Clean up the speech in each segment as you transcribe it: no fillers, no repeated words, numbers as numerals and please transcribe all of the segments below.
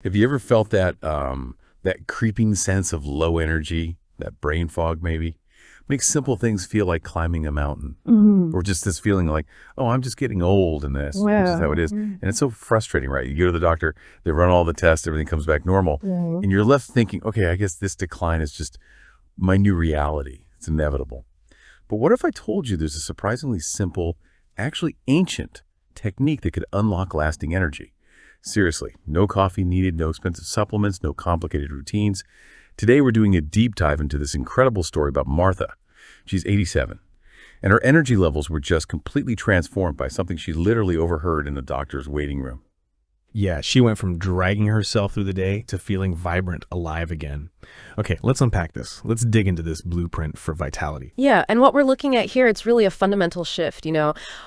Have you ever felt that creeping sense of low energy, that brain fog maybe? Makes simple things feel like climbing a mountain. Or just this feeling like, oh, I'm just getting old in this, which is how it is. And it's so frustrating, right? You go to the doctor, they run all the tests, everything comes back normal. And you're left thinking, okay, I guess this decline is just my new reality. It's inevitable. But what if I told you there's a surprisingly simple, actually ancient technique that could unlock lasting energy? Seriously, no coffee needed, no expensive supplements, no complicated routines. Today we're doing a deep dive into this incredible story about Martha. She's 87, and her energy levels were just completely transformed by something she literally overheard in the doctor's waiting room. Yeah, she went from dragging herself through the day to feeling vibrant, alive again. Okay, let's unpack this. Let's dig into this blueprint for vitality. Yeah, and what we're looking at here, it's really a fundamental shift,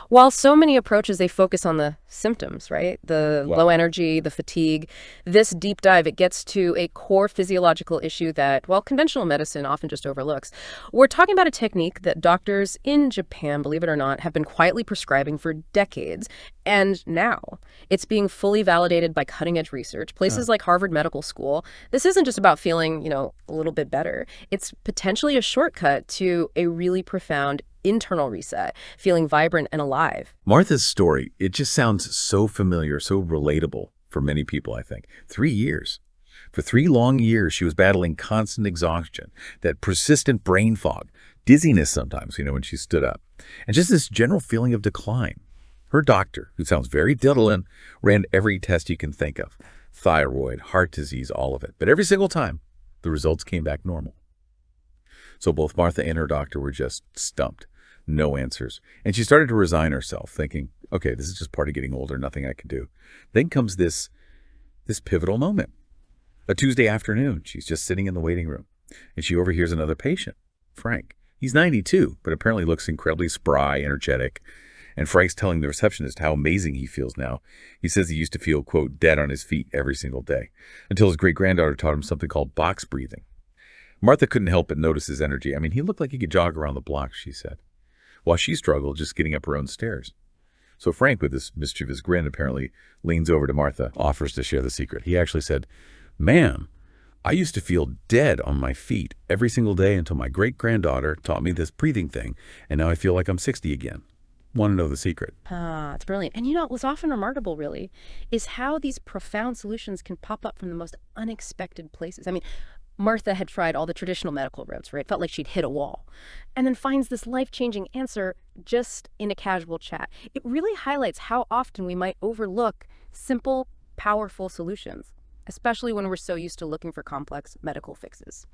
While so many approaches, they focus on the symptoms, right? The low energy, the fatigue. This deep dive, it gets to a core physiological issue that, conventional medicine often just overlooks. We're talking about a technique that doctors in Japan, believe it or not, have been quietly prescribing for decades. And now it's being fully validated by cutting-edge research. Places like Harvard Medical School. This isn't just about feeling, a little bit better. It's potentially a shortcut to a really profound internal reset, feeling vibrant and alive. Martha's story, it just sounds so familiar, so relatable for many people, I think. 3 years. For 3 long years, she was battling constant exhaustion, that persistent brain fog, dizziness sometimes, when she stood up, and just this general feeling of decline. Her doctor, who sounds very diddling, ran every test you can think of. Thyroid, heart disease, all of it. But every single time, the results came back normal. So both Martha and her doctor were just stumped. No answers. And she started to resign herself, thinking, okay, this is just part of getting older, nothing I can do. Then comes this pivotal moment. A Tuesday afternoon, she's just sitting in the waiting room, and she overhears another patient, Frank. He's 92, but apparently looks incredibly spry, energetic. And Frank's telling the receptionist how amazing he feels now. He says he used to feel, quote, dead on his feet every single day, until his great-granddaughter taught him something called box breathing. Martha couldn't help but notice his energy. I mean, he looked like he could jog around the block, she said, while she struggled just getting up her own stairs. So Frank, with this mischievous grin, apparently leans over to Martha, offers to share the secret. He actually said, "Ma'am, I used to feel dead on my feet every single day until my great-granddaughter taught me this breathing thing, and now I feel like I'm 60 again. Want to know the secret?" It's brilliant. And what's often remarkable, really, is how these profound solutions can pop up from the most unexpected places. I mean, Martha had tried all the traditional medical routes, right? Felt like she'd hit a wall. And then finds this life-changing answer just in a casual chat. It really highlights how often we might overlook simple, powerful solutions, especially when we're so used to looking for complex medical fixes.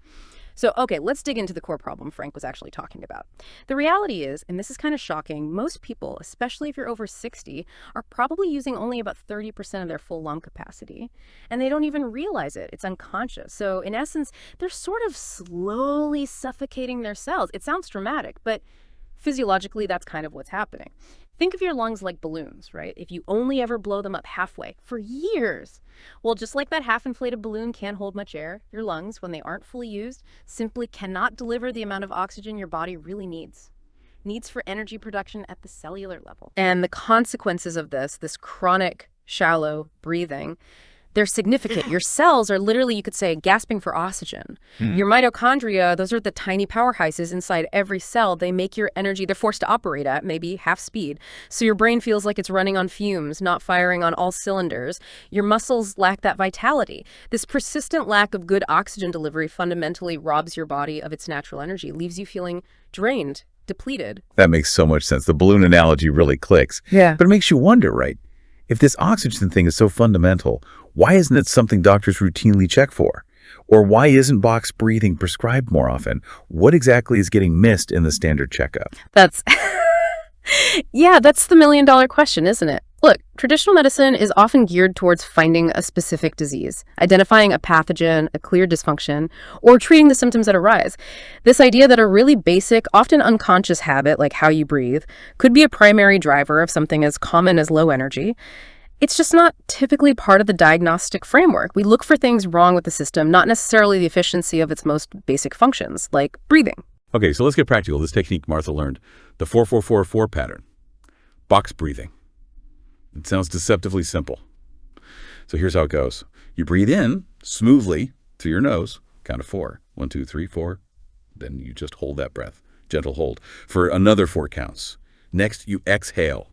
So, okay, let's dig into the core problem Frank was actually talking about. The reality is, and this is kind of shocking, most people, especially if you're over 60, are probably using only about 30% of their full lung capacity. And they don't even realize it. It's unconscious. So, in essence, they're sort of slowly suffocating their cells. It sounds dramatic, but physiologically, that's kind of what's happening. Think of your lungs like balloons, right? If you only ever blow them up halfway for years. Well, just like that half-inflated balloon can't hold much air, your lungs, when they aren't fully used, simply cannot deliver the amount of oxygen your body really needs for energy production at the cellular level. And the consequences of this chronic, shallow breathing, they're significant. Your cells are literally, you could say, gasping for oxygen. Your mitochondria, those are the tiny powerhouses inside every cell. They make your energy, they're forced to operate at maybe half speed. So your brain feels like it's running on fumes, not firing on all cylinders. Your muscles lack that vitality. This persistent lack of good oxygen delivery fundamentally robs your body of its natural energy, leaves you feeling drained, depleted. That makes so much sense. The balloon analogy really clicks. Yeah. But it makes you wonder, right? If this oxygen thing is so fundamental, why isn't it something doctors routinely check for? Or why isn't box breathing prescribed more often? What exactly is getting missed in the standard checkup? That's the million-dollar question, isn't it? Look, traditional medicine is often geared towards finding a specific disease, identifying a pathogen, a clear dysfunction, or treating the symptoms that arise. This idea that a really basic, often unconscious habit, like how you breathe, could be a primary driver of something as common as low energy. It's just not typically part of the diagnostic framework. We look for things wrong with the system, not necessarily the efficiency of its most basic functions, like breathing. Okay, so let's get practical. This technique Martha learned, the 4-4-4-4 pattern, box breathing. It sounds deceptively simple. So here's how it goes. You breathe in smoothly through your nose, count of 4. 1, 2, 3, 4. Then you just hold that breath, gentle hold, for another 4 counts. Next, you exhale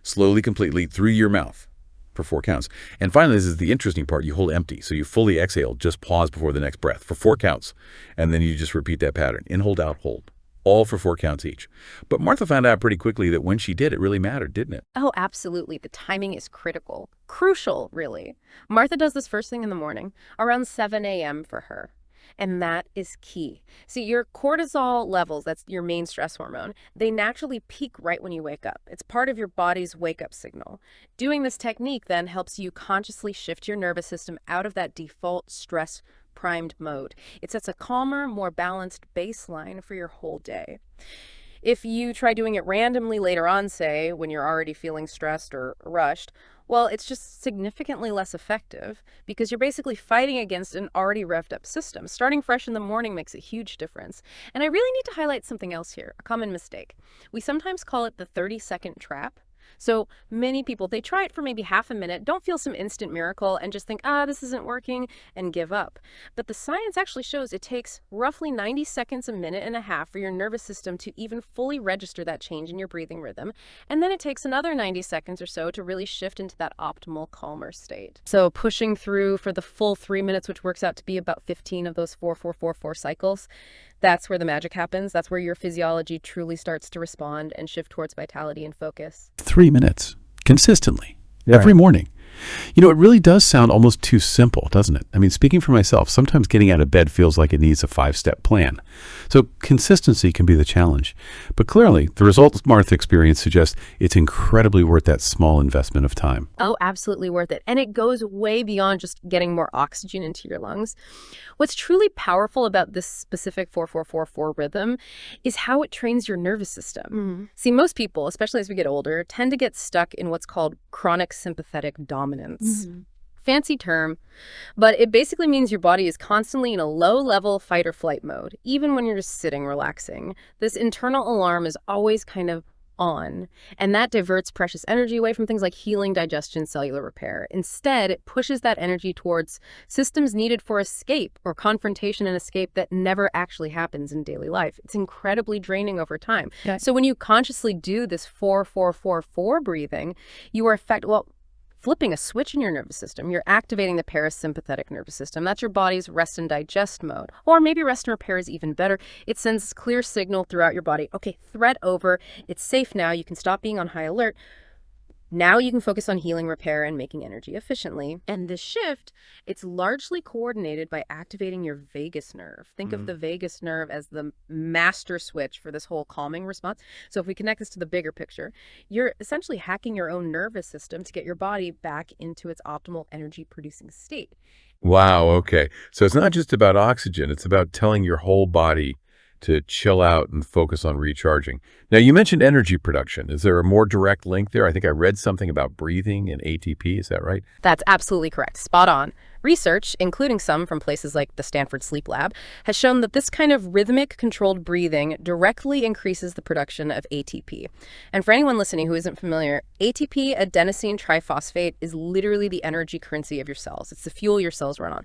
slowly, completely through your mouth for 4 counts. And finally, this is the interesting part, you hold empty. So you fully exhale, just pause before the next breath for 4 counts. And then you just repeat that pattern, in, hold, out, hold, all for 4 counts each. But Martha found out pretty quickly that when she did, it really mattered, didn't it? Oh, absolutely. The timing is critical. Crucial, really. Martha does this first thing in the morning, around 7 a.m. for her. And that is key. See, your cortisol levels, that's your main stress hormone, they naturally peak right when you wake up. It's part of your body's wake-up signal. Doing this technique then helps you consciously shift your nervous system out of that default stress primed mode. It sets a calmer, more balanced baseline for your whole day. If you try doing it randomly later on, say, when you're already feeling stressed or rushed, well, it's just significantly less effective because you're basically fighting against an already revved up system. Starting fresh in the morning makes a huge difference. And I really need to highlight something else here, a common mistake. We sometimes call it the 30-second trap. So many people, they try it for maybe half a minute, don't feel some instant miracle, and just think, this isn't working, and give up. But the science actually shows it takes roughly 90 seconds, a minute and a half for your nervous system to even fully register that change in your breathing rhythm. And then it takes another 90 seconds or so to really shift into that optimal, calmer state. So pushing through for the full 3 minutes, which works out to be about 15 of those 4-4-4-4 cycles, that's where the magic happens. That's where your physiology truly starts to respond and shift towards vitality and focus. 3 minutes, consistently, every morning. You know, it really does sound almost too simple, doesn't it? I mean, speaking for myself, sometimes getting out of bed feels like it needs a 5-step plan. So consistency can be the challenge. But clearly, the results Martha experienced suggest it's incredibly worth that small investment of time. Oh, absolutely worth it. And it goes way beyond just getting more oxygen into your lungs. What's truly powerful about this specific 4-4-4-4 rhythm is how it trains your nervous system. See, most people, especially as we get older, tend to get stuck in what's called chronic sympathetic dominance. Fancy term, but it basically means your body is constantly in a low-level fight or flight mode, even when you're just sitting relaxing. This internal alarm is always kind of on, and that diverts precious energy away from things like healing, digestion, cellular repair. Instead, it pushes that energy towards systems needed for escape or confrontation and escape that never actually happens in daily life. It's incredibly draining over time. Yeah. So when you consciously do this 4-4-4-4 breathing, you are flipping a switch in your nervous system. You're activating the parasympathetic nervous system. That's your body's rest and digest mode. Or maybe rest and repair is even better. It sends clear signal throughout your body. Okay, threat over. It's safe now. You can stop being on high alert. Now you can focus on healing, repair, and making energy efficiently. And this shift, it's largely coordinated by activating your vagus nerve. Think of the vagus nerve as the master switch for this whole calming response. So if we connect this to the bigger picture, you're essentially hacking your own nervous system to get your body back into its optimal energy-producing state. Wow, okay. So it's not just about oxygen, it's about telling your whole body to chill out and focus on recharging. Now, you mentioned energy production. Is there a more direct link there? I think I read something about breathing and ATP. Is that right? That's absolutely correct. Spot on. Research, including some from places like the Stanford Sleep Lab, has shown that this kind of rhythmic, controlled breathing directly increases the production of ATP. And for anyone listening who isn't familiar, ATP, adenosine triphosphate, is literally the energy currency of your cells. It's the fuel your cells run on.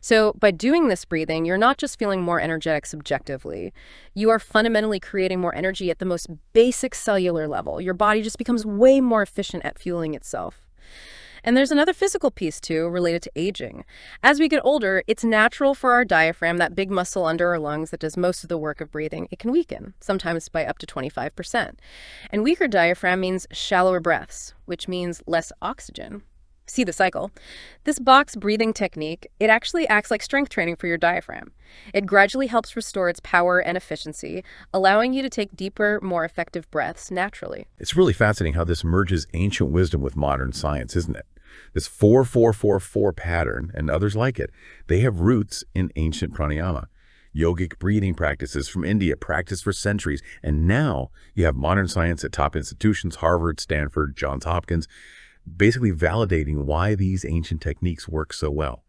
So by doing this breathing, you're not just feeling more energetic subjectively. You are fundamentally creating more energy at the most basic cellular level. Your body just becomes way more efficient at fueling itself. And there's another physical piece, too, related to aging. As we get older, it's natural for our diaphragm, that big muscle under our lungs that does most of the work of breathing, it can weaken, sometimes by up to 25%. And weaker diaphragm means shallower breaths, which means less oxygen. See the cycle. This box breathing technique, it actually acts like strength training for your diaphragm. It gradually helps restore its power and efficiency, allowing you to take deeper, more effective breaths naturally. It's really fascinating how this merges ancient wisdom with modern science, isn't it? This 4-4-4-4 pattern and others like it, they have roots in ancient pranayama. Yogic breathing practices from India practiced for centuries, and now you have modern science at top institutions, Harvard, Stanford, Johns Hopkins, basically validating why these ancient techniques work so well.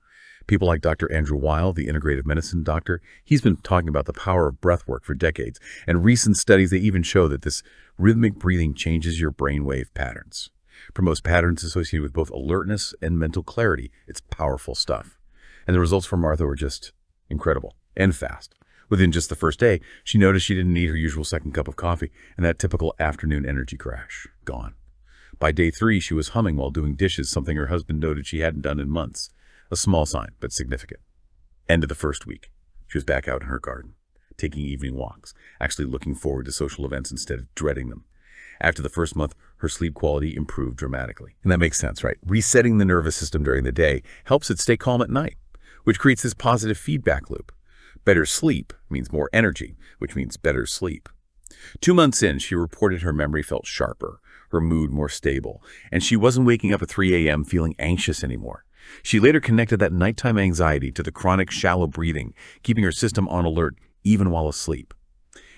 People like Dr. Andrew Weil, the integrative medicine doctor, he's been talking about the power of breathwork for decades, and recent studies, they even show that this rhythmic breathing changes your brainwave patterns. Promotes patterns associated with both alertness and mental clarity. It's powerful stuff. And the results for Martha were just incredible and fast. Within just the first day, she noticed she didn't need her usual second cup of coffee, and that typical afternoon energy crash, gone. By day 3, she was humming while doing dishes, something her husband noted she hadn't done in months. A small sign, but significant. End of the first week, she was back out in her garden, taking evening walks, actually looking forward to social events instead of dreading them. After the first month, her sleep quality improved dramatically. And that makes sense, right? Resetting the nervous system during the day helps it stay calm at night, which creates this positive feedback loop. Better sleep means more energy, which means better sleep. 2 months in, she reported her memory felt sharper, her mood more stable, and she wasn't waking up at 3 a.m. feeling anxious anymore. She later connected that nighttime anxiety to the chronic shallow breathing, keeping her system on alert even while asleep.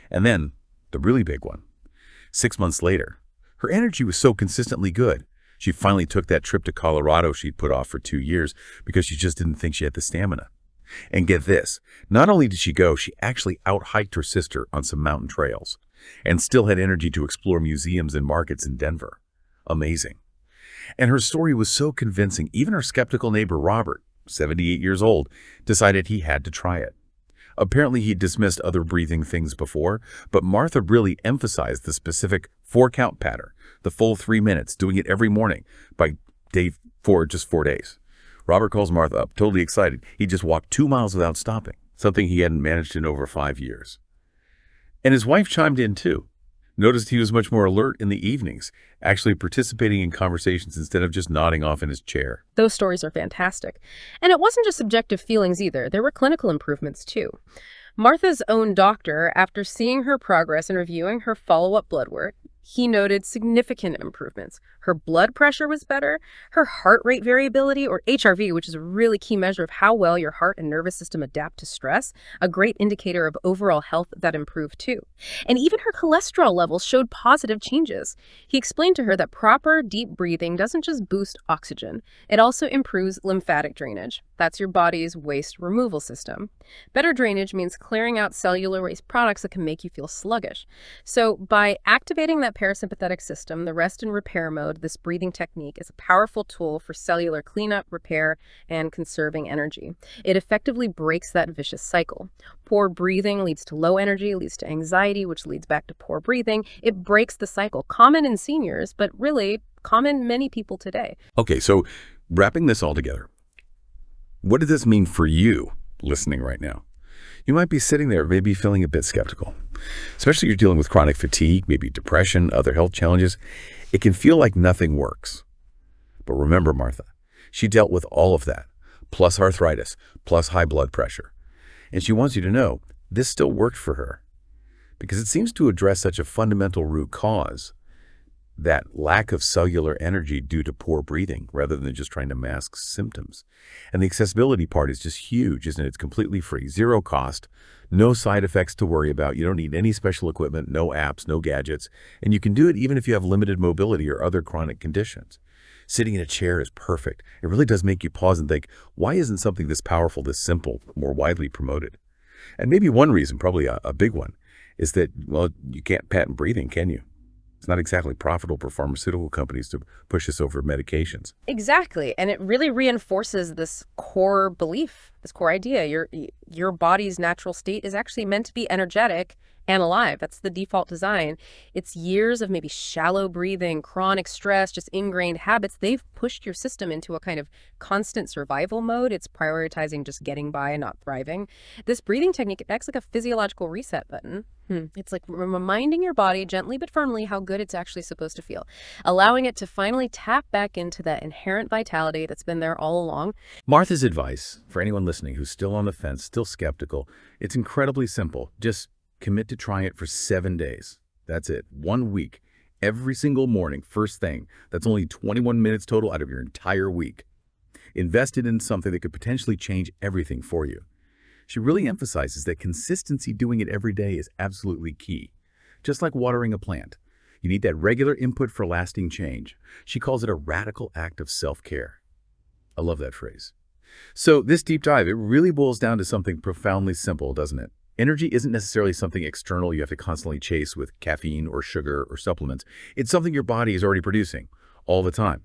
And then, the really big one. 6 months later, her energy was so consistently good, she finally took that trip to Colorado she'd put off for 2 years because she just didn't think she had the stamina. And get this, not only did she go, she actually out-hiked her sister on some mountain trails and still had energy to explore museums and markets in Denver. Amazing. And her story was so convincing, even her skeptical neighbor Robert, 78 years old, decided he had to try it. Apparently he'd dismissed other breathing things before, but Martha really emphasized the specific 4-count pattern, the full 3 minutes, doing it every morning by day 4, just 4 days. Robert calls Martha up, totally excited. He just walked 2 miles without stopping, something he hadn't managed in over 5 years. And his wife chimed in too. Noticed he was much more alert in the evenings, actually participating in conversations instead of just nodding off in his chair. Those stories are fantastic. And it wasn't just subjective feelings either. There were clinical improvements too. Martha's own doctor, after seeing her progress and reviewing her follow-up blood work, he noted significant improvements. Her blood pressure was better, her heart rate variability, or HRV, which is a really key measure of how well your heart and nervous system adapt to stress, a great indicator of overall health that improved too. And even her cholesterol levels showed positive changes. He explained to her that proper deep breathing doesn't just boost oxygen, it also improves lymphatic drainage. That's your body's waste removal system. Better drainage means clearing out cellular waste products that can make you feel sluggish. So by activating that parasympathetic system, the rest and repair mode, this breathing technique is a powerful tool for cellular cleanup, repair, and conserving energy. It effectively breaks that vicious cycle. Poor breathing leads to low energy, leads to anxiety, which leads back to poor breathing. It breaks the cycle, common in seniors, but really common in many people today. Okay, so wrapping this all together, what does this mean for you listening right now? You might be sitting there, maybe feeling a bit skeptical, especially if you're dealing with chronic fatigue, maybe depression, other health challenges. It can feel like nothing works. But remember Martha, she dealt with all of that, plus arthritis, plus high blood pressure. And she wants you to know this still worked for her because it seems to address such a fundamental root cause, that lack of cellular energy due to poor breathing rather than just trying to mask symptoms. And the accessibility part is just huge, isn't it? It's completely free, zero cost, no side effects to worry about. You don't need any special equipment, no apps, no gadgets. And you can do it even if you have limited mobility or other chronic conditions. Sitting in a chair is perfect. It really does make you pause and think, why isn't something this powerful, this simple, more widely promoted? And maybe one reason, probably a big one, is that, well, you can't patent breathing, can you? It's not exactly profitable for pharmaceutical companies to push this over medications. Exactly. And it really reinforces this core belief, this core idea. Your body's natural state is actually meant to be energetic and alive. That's the default design. It's years of maybe shallow breathing, chronic stress, just ingrained habits. They've pushed your system into a kind of constant survival mode. It's prioritizing just getting by and not thriving. This breathing technique acts like a physiological reset button. It's like reminding your body gently but firmly how good it's actually supposed to feel, allowing it to finally tap back into that inherent vitality that's been there all along. Martha's advice, for anyone listening who's still on the fence, still skeptical, it's incredibly simple. Just commit to trying it for 7 days. That's it. 1 week. Every single morning, first thing. That's only 21 minutes total out of your entire week. Invest it in something that could potentially change everything for you. She really emphasizes that consistency doing it every day is absolutely key. Just like watering a plant. You need that regular input for lasting change. She calls it a radical act of self-care. I love that phrase. So this deep dive, it really boils down to something profoundly simple, doesn't it? Energy isn't necessarily something external you have to constantly chase with caffeine or sugar or supplements. It's something your body is already producing. all the time.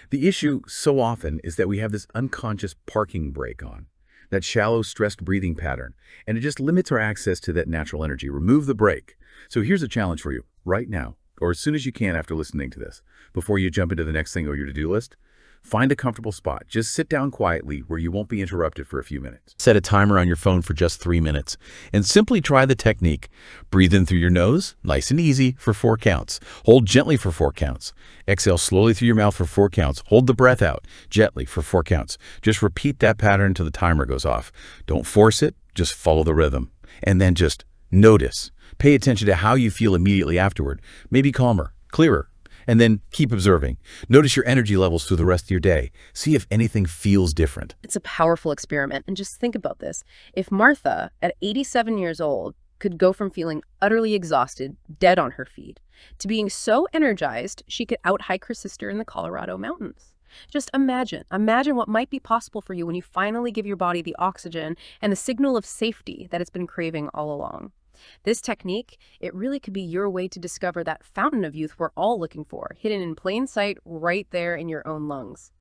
The issue so often is that we have this unconscious parking brake on, that shallow, stressed breathing pattern, and it just limits our access to that natural energy. Remove the brake. So here's a challenge for you right now, or as soon as you can after listening to this, before you jump into the next thing on your to-do list. Find a comfortable spot. Just sit down quietly where you won't be interrupted for a few minutes. Set a timer on your phone for just 3 minutes and simply try the technique. Breathe in through your nose, nice and easy, for 4 counts. Hold gently for 4 counts. Exhale slowly through your mouth for 4 counts. Hold the breath out gently for 4 counts. Just repeat that pattern until the timer goes off. Don't force it, just follow the rhythm. And then just notice. Pay attention to how you feel immediately afterward. Maybe calmer, clearer. And then keep observing. Notice your energy levels through the rest of your day. See if anything feels different. It's a powerful experiment. And just think about this. If Martha, at 87 years old, could go from feeling utterly exhausted, dead on her feet, to being so energized she could out-hike her sister in the Colorado mountains. Just imagine what might be possible for you when you finally give your body the oxygen and the signal of safety that it's been craving all along. This technique, it really could be your way to discover that fountain of youth we're all looking for, hidden in plain sight right there in your own lungs.